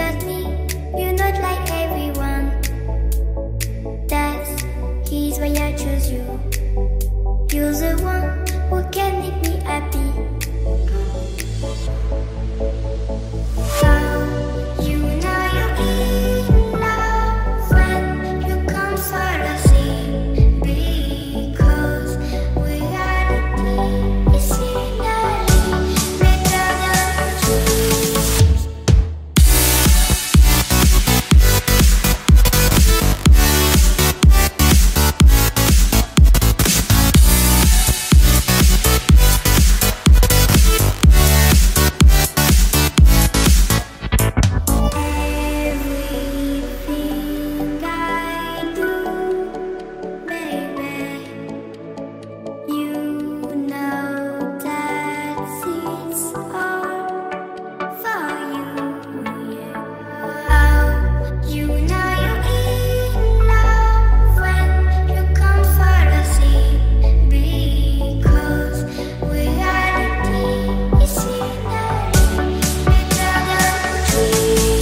Without me, you're not like everyone. That's he's why I chose you. You're the one who can make me happy. How you know you're in love when you come for the same. Because reality is finally better than dreams. Everything I do, baby, you know that it's all for you, yeah. How you know you're in love when you come for the same. Because reality is finally better than dreams.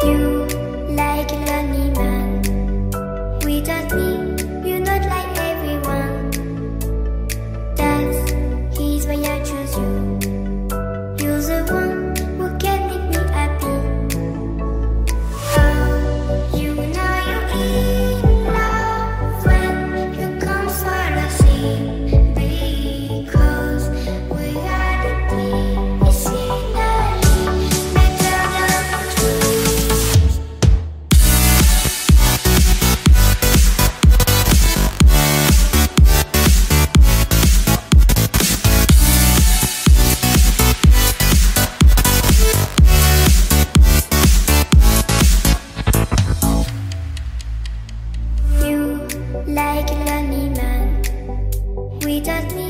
You like a lonely man. Without me, you're not like everyone. That's he's why I chose you. You're the one who can make me happy. How you know you're in love when you come for the same. Because reality is finally better than dreams. You like a lonely man. Without me,